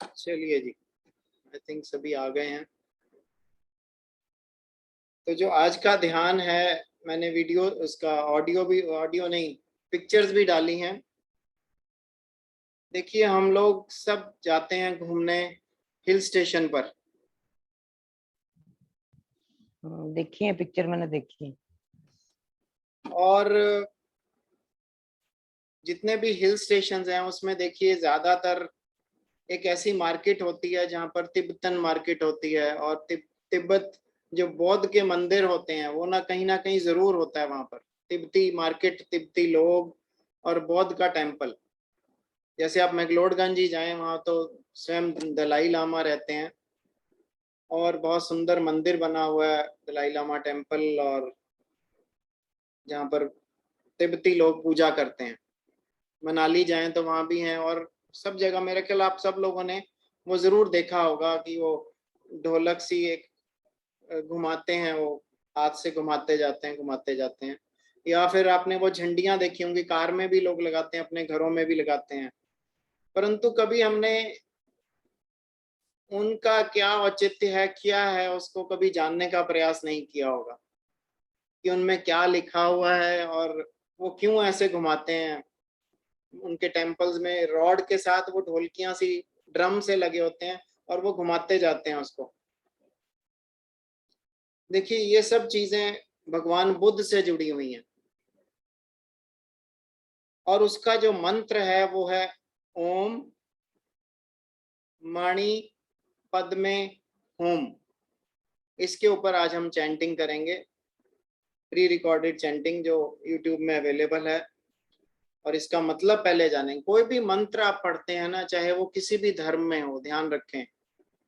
चलिए जी, I think सभी आ गए हैं। तो जो आज का ध्यान है, मैंने वीडियो उसका ऑडियो नहीं, पिक्चर्स भी डाली हैं। देखिए, हम लोग सब जाते हैं घूमने हिल स्टेशन पर, देखी है पिक्चर, मैंने देखी। और जितने भी हिल स्टेशंस हैं उसमें देखिए ज्यादातर एक ऐसी मार्केट होती है जहाँ पर तिब्बतन मार्केट होती है, और तिब्बत जो बौद्ध के मंदिर होते हैं वो ना कहीं जरूर होता है वहां पर। तिब्बती मार्केट, तिब्बती लोग और बौद्ध का टेम्पल। जैसे आप मैक्लोडगंज ही जाएं, वहां तो स्वयं दलाई लामा रहते हैं, और बहुत सुंदर मंदिर बना हुआ है दलाई लामा टेम्पल, और जहाँ पर तिब्बती लोग पूजा करते हैं। मनाली जाएं तो वहां भी हैं, और सब जगह मेरे ख्याल आप सब लोगों ने वो जरूर देखा होगा कि वो ढोलक सी एक घुमाते हैं, वो हाथ से घुमाते जाते हैं। या फिर आपने वो झंडियां देखी होंगी, कार में भी लोग लगाते हैं, अपने घरों में भी लगाते हैं। परंतु कभी हमने उनका क्या औचित्य है, क्या है, उसको कभी जानने का प्रयास नहीं किया होगा कि उनमें क्या लिखा हुआ है और वो क्यों ऐसे घुमाते हैं। उनके टेम्पल्स में रॉड के साथ वो ढोलकियां सी ड्रम से लगे होते हैं, और वो घुमाते जाते हैं उसको। देखिए, ये सब चीजें भगवान बुद्ध से जुड़ी हुई हैं, और उसका जो मंत्र है वो है ओम मणि पद्मे होम। इसके ऊपर आज हम चैंटिंग करेंगे, प्री रिकॉर्डेड चैंटिंग जो यूट्यूब में अवेलेबल है। और इसका मतलब पहले जानेंगे। कोई भी मंत्र आप पढ़ते हैं ना, चाहे वो किसी भी धर्म में हो, ध्यान रखें,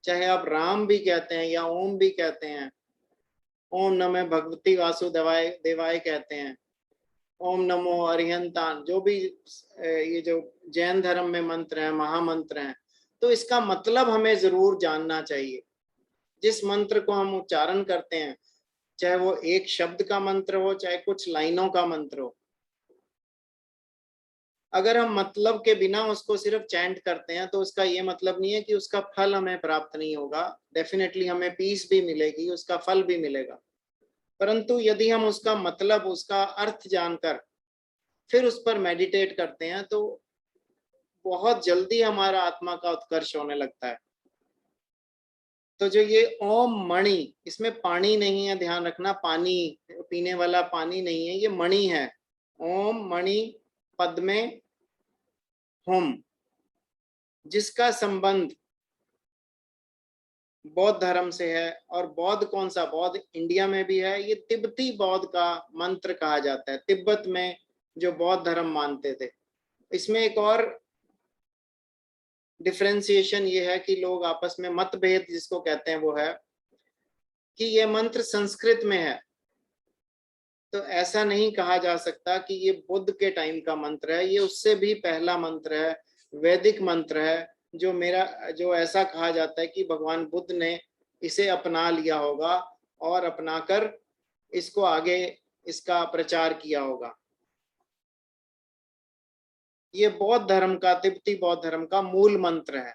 चाहे आप राम भी कहते हैं या ओम भी कहते हैं, ओम नमः भगवती वासुदेवाय देवाय कहते हैं, ओम नमो अरिहंतान, जो भी ये जो जैन धर्म में मंत्र हैं, महामंत्र हैं, तो इसका मतलब हमें जरूर जानना चाहिए। जिस मंत्र को हम उच्चारण करते हैं, चाहे वो एक शब्द का मंत्र हो, चाहे कुछ लाइनों का मंत्र हो, अगर हम मतलब के बिना उसको सिर्फ चैंट करते हैं तो उसका ये मतलब नहीं है कि उसका फल हमें प्राप्त नहीं होगा। डेफिनेटली हमें पीस भी मिलेगी, उसका फल भी मिलेगा। परंतु यदि हम उसका मतलब, उसका अर्थ जानकर फिर उस पर मेडिटेट करते हैं, तो बहुत जल्दी हमारा आत्मा का उत्कर्ष होने लगता है। तो जो ये ओम मणि, इसमें पानी नहीं है, ध्यान रखना, पानी पीने वाला पानी नहीं है, ये मणि है। ओम मणि पद्मे होम, जिसका संबंध बौद्ध धर्म से है। और बौद्ध कौन सा बौद्ध? इंडिया में भी है। ये तिब्बती बौद्ध का मंत्र कहा जाता है, तिब्बत में जो बौद्ध धर्म मानते थे। इसमें एक और डिफ्रेंसिएशन ये है कि लोग आपस में मतभेद जिसको कहते हैं वो है कि ये मंत्र संस्कृत में है। तो ऐसा नहीं कहा जा सकता कि ये बुद्ध के टाइम का मंत्र है, ये उससे भी पहला मंत्र है, वैदिक मंत्र है। जो ऐसा कहा जाता है कि भगवान बुद्ध ने इसे अपना लिया होगा, और अपनाकर इसको आगे इसका प्रचार किया होगा। ये बौद्ध धर्म का, तिब्बती बौद्ध धर्म का मूल मंत्र है।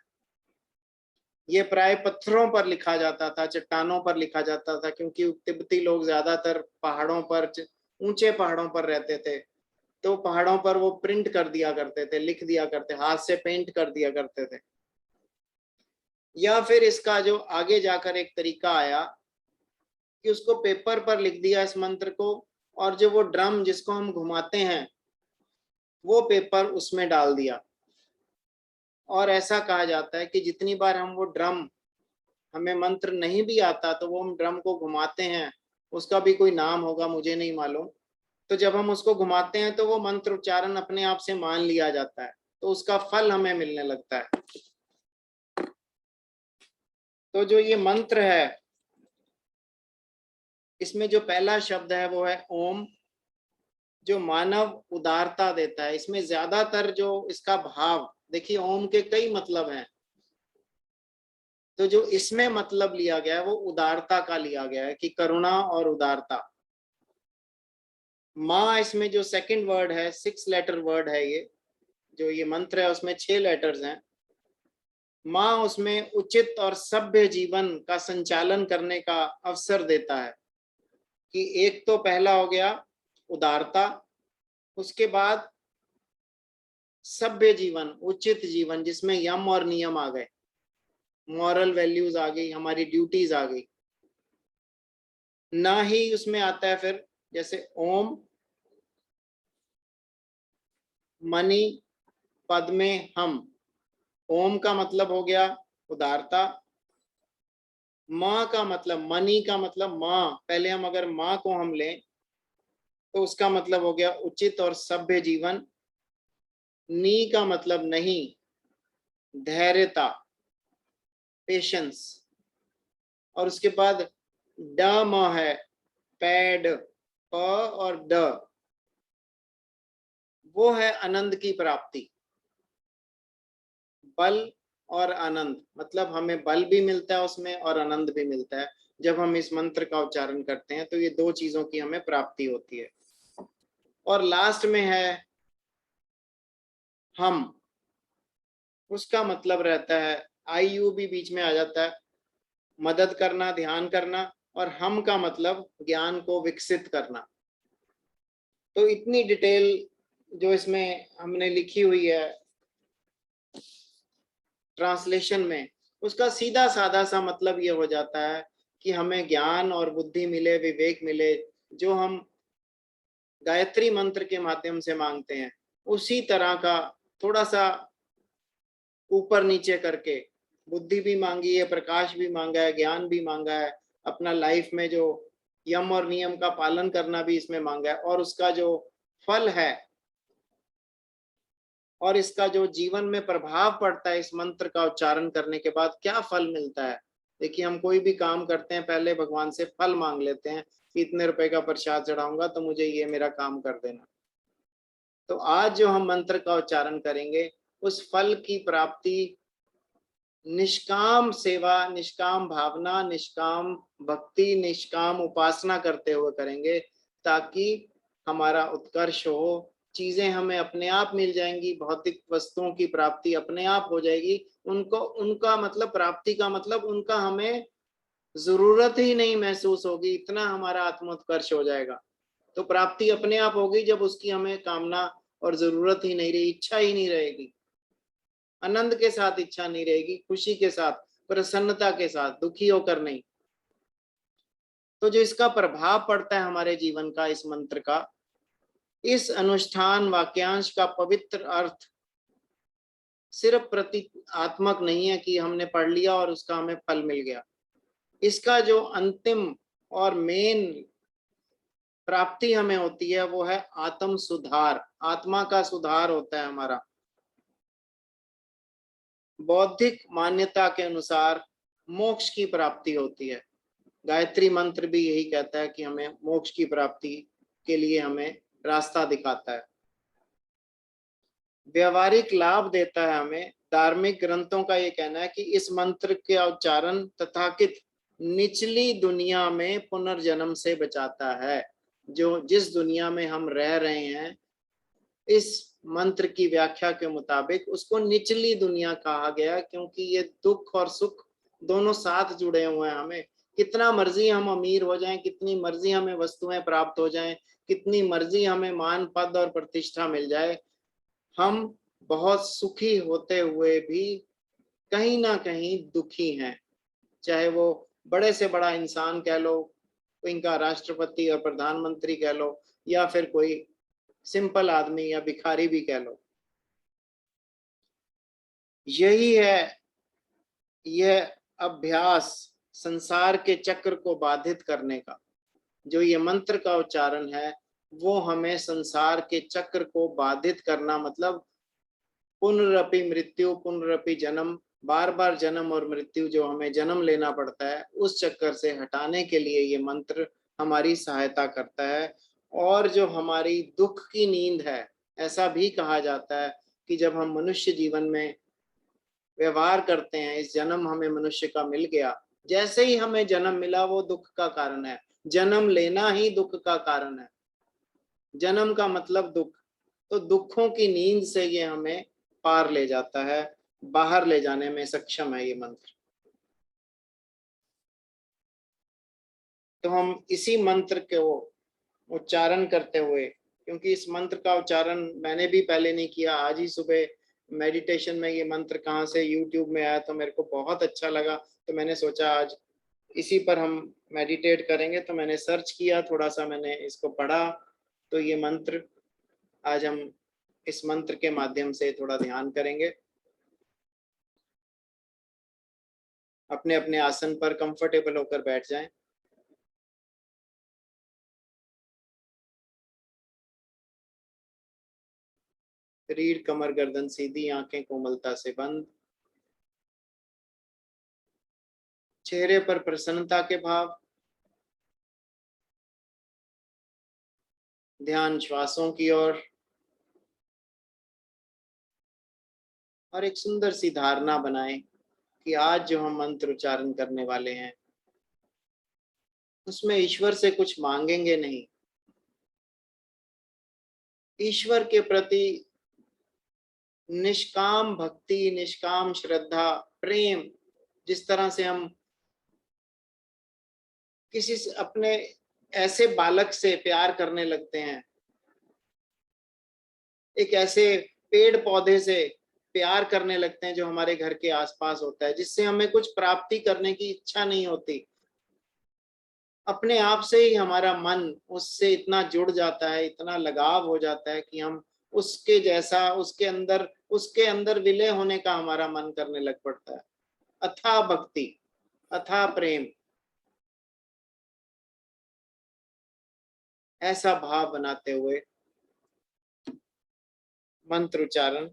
ये प्राय पत्थरों पर लिखा जाता था, चट्टानों पर लिखा जाता था, क्योंकि तिब्बती लोग ज्यादातर पहाड़ों पर, ऊंचे पहाड़ों पर रहते थे। तो पहाड़ों पर वो प्रिंट कर दिया करते थे, लिख दिया करते, हाथ से पेंट कर दिया करते थे। या फिर इसका जो आगे जाकर एक तरीका आया कि उसको पेपर पर लिख दिया इस मंत्र को, और जो वो ड्रम जिसको हम घुमाते हैं वो पेपर उसमें डाल दिया। और ऐसा कहा जाता है कि जितनी बार हम वो ड्रम, हमें मंत्र नहीं भी आता तो वो हम ड्रम को घुमाते हैं, उसका भी कोई नाम होगा, मुझे नहीं मालूम। तो जब हम उसको घुमाते हैं तो वो मंत्र उच्चारण अपने आप से मान लिया जाता है, तो उसका फल हमें मिलने लगता है। तो जो ये मंत्र है, इसमें जो पहला शब्द है वो है ओम, जो मानव उदारता देता है। इसमें ज्यादातर जो इसका भाव देखिए, ओम के कई मतलब हैं, तो जो इसमें मतलब लिया गया है वो उदारता का लिया गया है, कि करुणा और उदारता। माँ, इसमें जो सेकंड वर्ड है, 6 लेटर वर्ड है, ये जो ये मंत्र है उसमें 6 लेटर्स हैं। माँ उसमें उचित और सभ्य जीवन का संचालन करने का अवसर देता है कि एक तो पहला हो गया उदारता, उसके बाद सभ्य जीवन, उचित जीवन जिसमें यम और नियम आ गए, मॉरल वैल्यूज आ गई, हमारी ड्यूटीज आ गई। ना ही उसमें आता है फिर जैसे ओम, मणि, पद में हम। ओम का मतलब हो गया उदारता, माँ का मतलब, मणि का मतलब माँ, पहले हम अगर माँ को हम लें तो उसका मतलब हो गया उचित और सभ्य जीवन। नी का मतलब नहीं, धैर्यता, पेशेंस। और उसके बाद ड म है, पैड, प और ड, वो है आनंद की प्राप्ति। बल और आनंद, मतलब हमें बल भी मिलता है उसमें और आनंद भी मिलता है जब हम इस मंत्र का उच्चारण करते हैं, तो ये दो चीजों की हमें प्राप्ति होती है। और लास्ट में है हम, उसका मतलब रहता है, आई यू भी बीच में आ जाता है, मदद करना, ध्यान करना, और हम का मतलब ज्ञान को विकसित करना। तो इतनी डिटेल जो इसमें हमने लिखी हुई है ट्रांसलेशन में, उसका सीधा साधा सा मतलब ये हो जाता है कि हमें ज्ञान और बुद्धि मिले, विवेक मिले, जो हम गायत्री मंत्र के माध्यम से मांगते हैं, उसी तरह का थोड़ा सा ऊपर नीचे करके बुद्धि भी मांगी है, प्रकाश भी मांगा है, ज्ञान भी मांगा है, अपना लाइफ में जो यम और नियम का पालन करना भी इसमें मांगा है, और उसका जो फल है और इसका जो जीवन में प्रभाव पड़ता है इस मंत्र का उच्चारण करने के बाद, क्या फल मिलता है। देखिए, हम कोई भी काम करते हैं पहले भगवान से फल मांग लेते हैं कि इतने रुपए का प्रसाद चढ़ाऊंगा तो मुझे ये मेरा काम कर देना। तो आज जो हम मंत्र का उच्चारण करेंगे, उस फल की प्राप्ति निष्काम सेवा, निष्काम भावना, निष्काम भक्ति, निष्काम उपासना करते हुए करेंगे, ताकि हमारा उत्कर्ष हो, चीजें हमें अपने आप मिल जाएंगी, भौतिक वस्तुओं की प्राप्ति अपने आप हो जाएगी। उनको, उनका मतलब, प्राप्ति का मतलब उनका हमें जरूरत ही नहीं महसूस होगी, इतना हमारा आत्मोत्कर्ष हो जाएगा। तो प्राप्ति अपने आप होगी जब उसकी हमें कामना और जरूरत ही नहीं रही, इच्छा ही नहीं रहेगी, आनंद के साथ इच्छा नहीं रहेगी, खुशी के साथ, प्रसन्नता के साथ, दुखी होकर नहीं। तो जो इसका प्रभाव पड़ता है हमारे जीवन का, इस मंत्र का, इस अनुष्ठान वाक्यांश का पवित्र अर्थ सिर्फ प्रतीकात्मक नहीं है कि हमने पढ़ लिया और उसका हमें फल मिल गया। इसका जो अंतिम और मेन प्राप्ति हमें होती है वो है आत्म सुधार, आत्मा का सुधार होता है हमारा। बौद्धिक मान्यता के अनुसार मोक्ष की प्राप्ति होती है। गायत्री मंत्र भी यही कहता है कि हमें मोक्ष की प्राप्ति के लिए हमें रास्ता दिखाता है, व्यवहारिक लाभ देता है हमें। धार्मिक ग्रंथों का ये कहना है कि इस मंत्र के उच्चारण तथाकथित निचली दुनिया में पुनर्जन्म से बचाता है। जो जिस दुनिया में हम रह रहे हैं, इस मंत्र की व्याख्या के मुताबिक उसको निचली दुनिया कहा गया, क्योंकि ये दुख और सुख दोनों साथ जुड़े हुए हैं। हमें कितना मर्जी हम अमीर हो जाएं, कितनी मर्जी हमें वस्तुएं प्राप्त हो जाएं, कितनी मर्जी हमें मान पद और प्रतिष्ठा मिल जाए, हम बहुत सुखी होते हुए भी कहीं ना कहीं दुखी हैं। चाहे वो बड़े से बड़ा इंसान कह लो, इनका राष्ट्रपति और प्रधानमंत्री कह लो, या फिर कोई सिंपल आदमी या भिखारी भी कह लो। यही है यह अभ्यास संसार के चक्र को बाधित करने का। जो ये मंत्र का उच्चारण है वो हमें संसार के चक्र को बाधित करना, मतलब पुनरपि मृत्यु, पुनरपि जन्म, बार बार जन्म और मृत्यु जो हमें जन्म लेना पड़ता है, उस चक्कर से हटाने के लिए ये मंत्र हमारी सहायता करता है। और जो हमारी दुख की नींद है, ऐसा भी कहा जाता है कि जब हम मनुष्य जीवन में व्यवहार करते हैं, इस जन्म हमें मनुष्य का मिल गया, जैसे ही हमें जन्म मिला वो दुख का कारण है, जन्म लेना ही दुख का कारण है, जन्म का मतलब दुख। तो दुखों की नींद से ये हमें पार ले जाता है। बाहर ले जाने में सक्षम है ये मंत्र। तो हम इसी मंत्र को उच्चारण करते हुए, क्योंकि इस मंत्र का उच्चारण मैंने भी पहले नहीं किया, आज ही सुबह मेडिटेशन में ये मंत्र कहाँ से यूट्यूब में आया तो मेरे को बहुत अच्छा लगा, तो मैंने सोचा आज इसी पर हम मेडिटेट करेंगे। तो मैंने सर्च किया, थोड़ा सा मैंने इसको पढ़ा, तो ये मंत्र आज हम इस मंत्र के माध्यम से थोड़ा ध्यान करेंगे। अपने अपने आसन पर कंफर्टेबल होकर बैठ जाएं। रीढ़ कमर गर्दन सीधी, आंखें कोमलता से बंद, चेहरे पर प्रसन्नता के भाव, ध्यान श्वासों की ओर, और एक सुंदर सी धारणा बनाएं कि आज जो हम मंत्र उच्चारण करने वाले हैं उसमें ईश्वर से कुछ मांगेंगे नहीं। ईश्वर के प्रति निष्काम भक्ति, निष्काम श्रद्धा, प्रेम, जिस तरह से हम किसी से अपने ऐसे बालक से प्यार करने लगते हैं, एक ऐसे पेड़ पौधे से प्यार करने लगते हैं जो हमारे घर के आसपास होता है, जिससे हमें कुछ प्राप्ति करने की इच्छा नहीं होती, अपने आप से ही हमारा मन उससे इतना जुड़ जाता है, इतना लगाव हो जाता है कि हम उसके जैसा, उसके अंदर विलय होने का हमारा मन करने लग पड़ता है। अथाह भक्ति, अथाह प्रेम, ऐसा भाव बनाते हुए मंत्र उच्चारण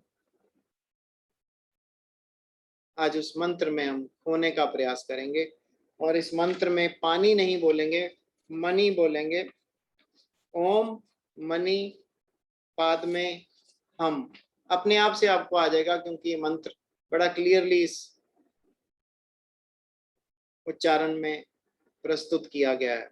आज उस मंत्र में हम खोने का प्रयास करेंगे। और इस मंत्र में पानी नहीं बोलेंगे, मणि बोलेंगे। ओम मणि पाद में हम, अपने आप से आपको आ जाएगा, क्योंकि ये मंत्र बड़ा क्लियरली इस उच्चारण में प्रस्तुत किया गया है।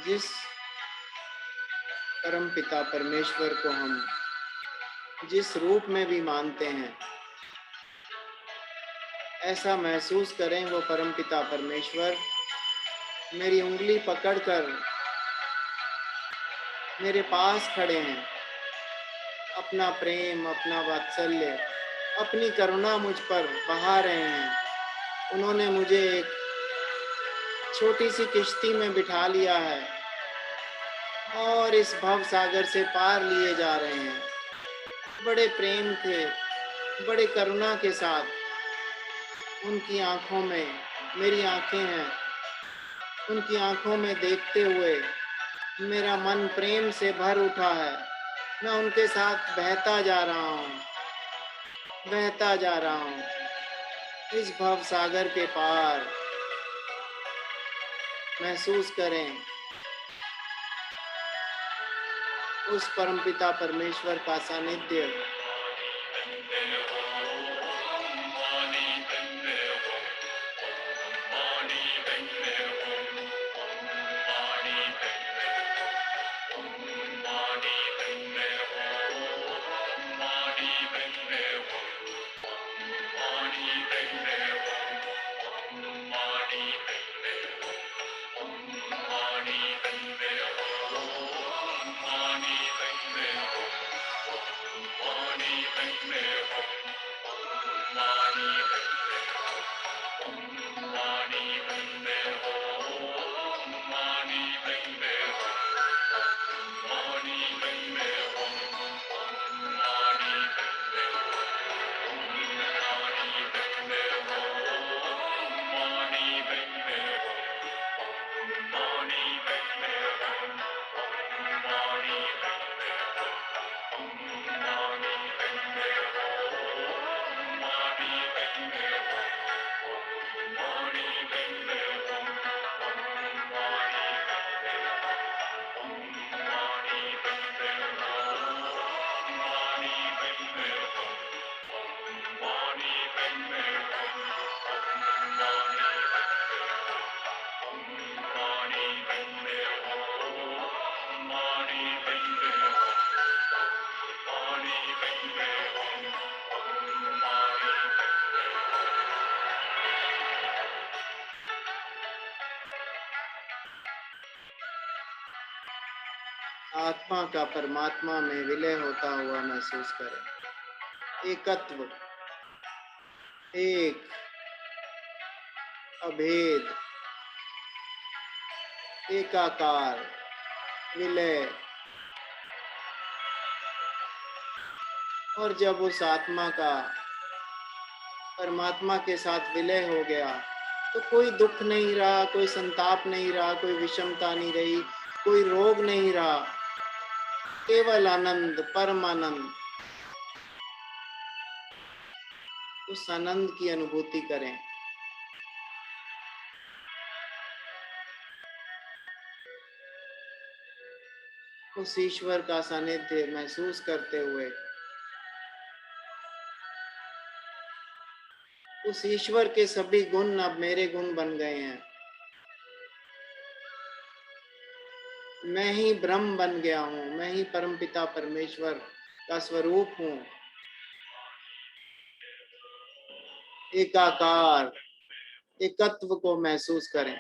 जिस परम पिता परमेश्वर को हम जिस रूप में भी मानते हैं, ऐसा महसूस करें वो परम पिता परमेश्वर मेरी उंगली पकड़कर मेरे पास खड़े हैं। अपना प्रेम, अपना वात्सल्य, अपनी करुणा मुझ पर बहा रहे हैं। उन्होंने मुझे एक छोटी सी किश्ती में बिठा लिया है और इस भव सागर से पार लिए जा रहे हैं। बड़े प्रेम के, बड़े करुणा के साथ उनकी आंखों में मेरी आंखें हैं। उनकी आंखों में देखते हुए मेरा मन प्रेम से भर उठा है। मैं उनके साथ बहता जा रहा हूँ, बहता जा रहा हूँ इस भव सागर के पार। महसूस करें उस परमपिता परमेश्वर का सानिध्य। आत्मा का परमात्मा में विलय होता हुआ महसूस करें। एकत्व, एक, अभेद, एकाकार, विलय। और जब उस आत्मा का परमात्मा के साथ विलय हो गया तो कोई दुख नहीं रहा, कोई संताप नहीं रहा, कोई विषमता नहीं रही, कोई रोग नहीं रहा, केवल आनंद, परम आनंद। उस आनंद की अनुभूति करें। उस ईश्वर का सानिध्य महसूस करते हुए उस ईश्वर के सभी गुण अब मेरे गुण बन गए हैं। मैं ही ब्रह्म बन गया हूँ, मैं ही परमपिता परमेश्वर का स्वरूप हूँ। एकाकार, एकत्व को महसूस करें।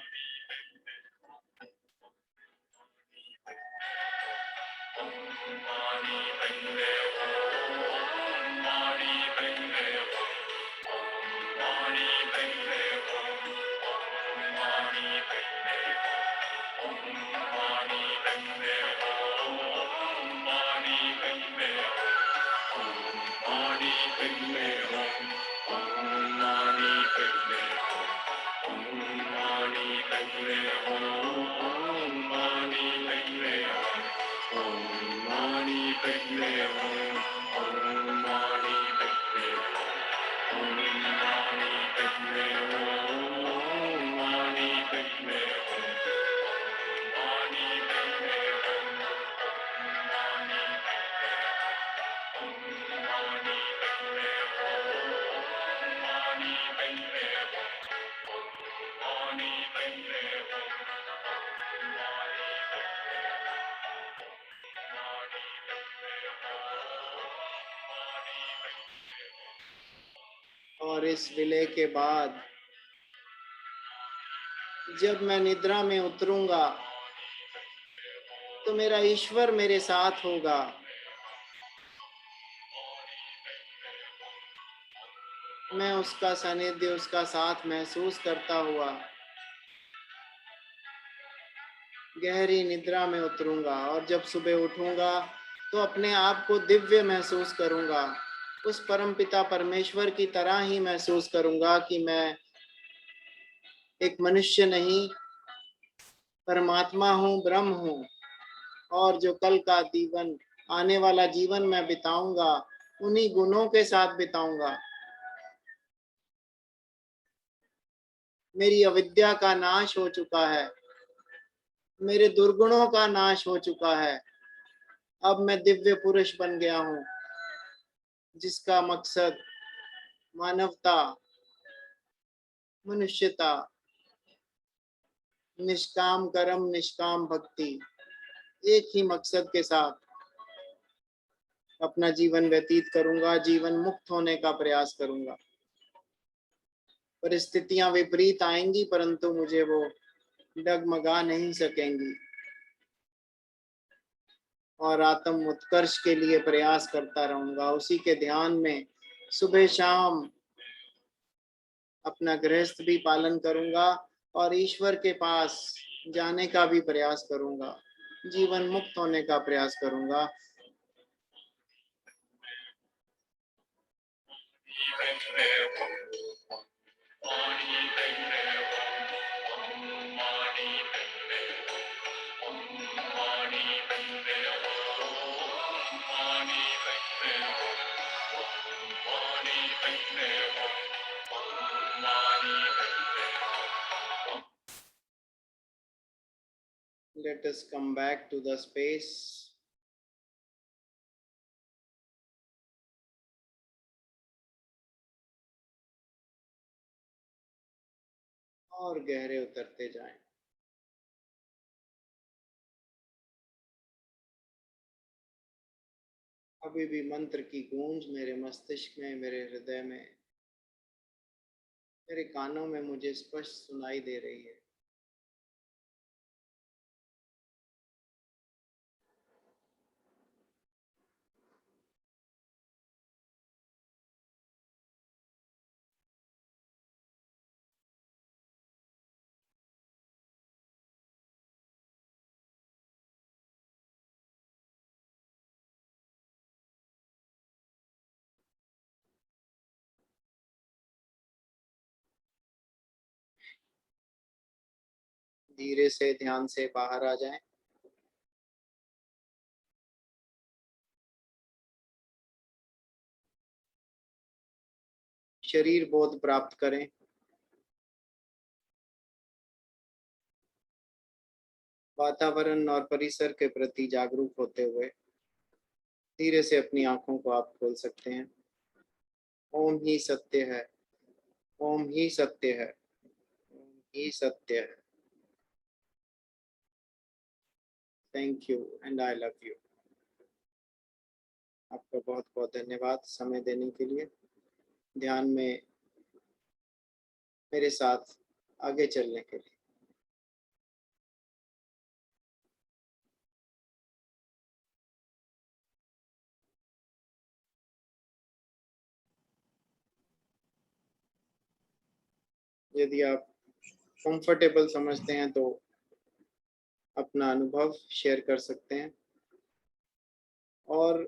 और इस विलय के बाद जब मैं निद्रा में उतरूंगा तो मेरा ईश्वर मेरे साथ होगा। मैं उसका सानिध्य, उसका साथ महसूस करता हुआ गहरी निद्रा में उतरूंगा और जब सुबह उठूंगा तो अपने आप को दिव्य महसूस करूंगा। उस परमपिता परमेश्वर की तरह ही महसूस करूंगा कि मैं एक मनुष्य नहीं, परमात्मा हूँ, ब्रह्म हूँ। और जो कल का जीवन, आने वाला जीवन मैं बिताऊंगा, उन्हीं गुणों के साथ बिताऊंगा। मेरी अविद्या का नाश हो चुका है, मेरे दुर्गुणों का नाश हो चुका है। अब मैं दिव्य पुरुष बन गया हूँ, जिसका मकसद मानवता, मनुष्यता, निष्काम कर्म, निष्काम भक्ति, एक ही मकसद के साथ अपना जीवन व्यतीत करूंगा। जीवन मुक्त होने का प्रयास करूंगा। परिस्थितियां विपरीत आएंगी परंतु मुझे वो डगमगा नहीं सकेंगी और आत्म उत्कर्ष के लिए प्रयास करता रहूंगा। उसी के ध्यान में सुबह शाम अपना गृहस्थ भी पालन करूंगा और ईश्वर के पास जाने का भी प्रयास करूंगा। जीवन मुक्त होने का प्रयास करूंगा। Let us come back to the space. और गहरे उतरते जाएं। अभी भी मंत्र की गूंज मेरे मस्तिष्क में, मेरे हृदय में, मेरे कानों में मुझे स्पष्ट सुनाई दे रही है। धीरे से ध्यान से बाहर आ जाएं। शरीर बोध प्राप्त करें। वातावरण और परिसर के प्रति जागरूक होते हुए धीरे से अपनी आंखों को आप खोल सकते हैं। ओम ही सत्य है, ओम ही सत्य है, ओम ही सत्य है। Thank you and I love you. आपका बहुत बहुत धन्यवाद समय देने के लिए, ध्यान में मेरे साथ आगे चलने के लिए। यदि आप कंफर्टेबल समझते हैं तो अपना अनुभव शेयर कर सकते हैं। और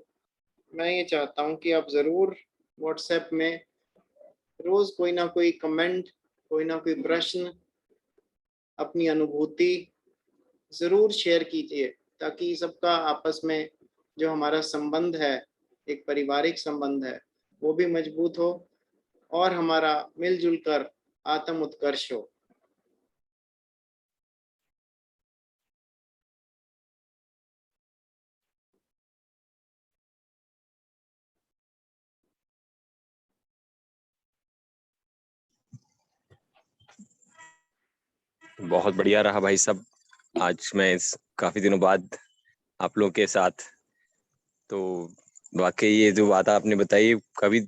मैं ये चाहता हूं कि आप ज़रूर व्हाट्सएप में रोज़ कोई ना कोई कमेंट, कोई ना कोई प्रश्न, अपनी अनुभूति ज़रूर शेयर कीजिए, ताकि सबका आपस में जो हमारा संबंध है, एक पारिवारिक संबंध है, वो भी मजबूत हो और हमारा मिलजुल कर आत्म उत्कर्ष हो। बहुत बढ़िया रहा भाई साहब। आज मैं काफी दिनों बाद आप लोगों के साथ, तो वाकई ये जो बात आपने बताई कभी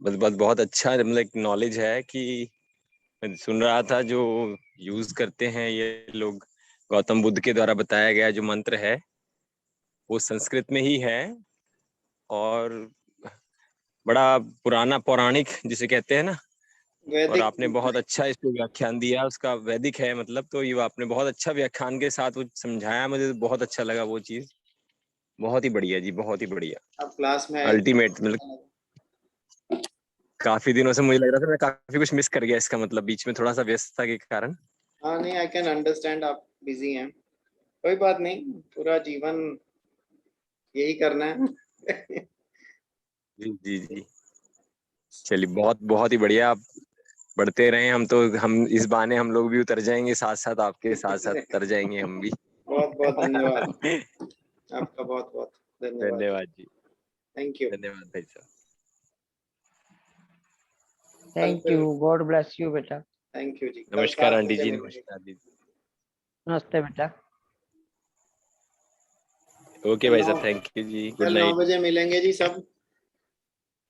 बस बस बहुत अच्छा मतलब एक नॉलेज है कि मैं सुन रहा था जो यूज करते हैं ये लोग, गौतम बुद्ध के द्वारा बताया गया जो मंत्र है वो संस्कृत में ही है और बड़ा पुराना पौराणिक जिसे कहते हैं ना। और वैदिक। आपने बहुत अच्छा इस पे व्याख्यान दिया, उसका वैदिक है मतलब, तो ये आपने बहुत अच्छा व्याख्यान के साथ वो समझाया, मुझे बहुत अच्छा लगा वो चीज। बहुत ही बढ़िया जी, बहुत ही बढ़िया। अब क्लास में आए तो अल्टीमेट मतलब काफी दिनों से मुझे लग रहा था मैं काफी कुछ मिस कर गया इसका मतलब, बीच में थोड़ा सा व्यस्तता के कारण। हाँ नहीं, आई कैन अंडरस्टैंड, आप बिजी हैं, कोई बात नहीं, पूरा जीवन यही करना है। जी जी जी। चलिए बहुत बहुत ही बढ़िया, आप बढ़ते रहे, हम तो हम इस बहाने हम लोग भी उतर जाएंगे, साथ साथ आपके साथ साथ उतर जाएंगे हम भी। बहुत बहुत धन्यवाद, आपका बहुत बहुत धन्यवाद। धन्यवाद जी। Thank you. धन्यवाद भाई साहब। कल थैंक फिर, यू, गॉड ब्लेस यू बेटा। थैंक यू जी, कल नमस्कार 7 आंटी बजे जी, मिलेंगे। नमस्कार जी। नमस्ते बेटा। ओके कल भाई 9 साहब, थैंक यू जी, गुड कल 9 नाइट। बजे मिलेंगे जी सब।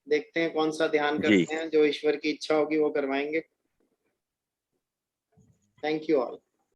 देखते हैं कौन सा ध्यान जी करते हैं, जो ईश्वर की इच्छा होगी वो करवाएंगे। Thank you all.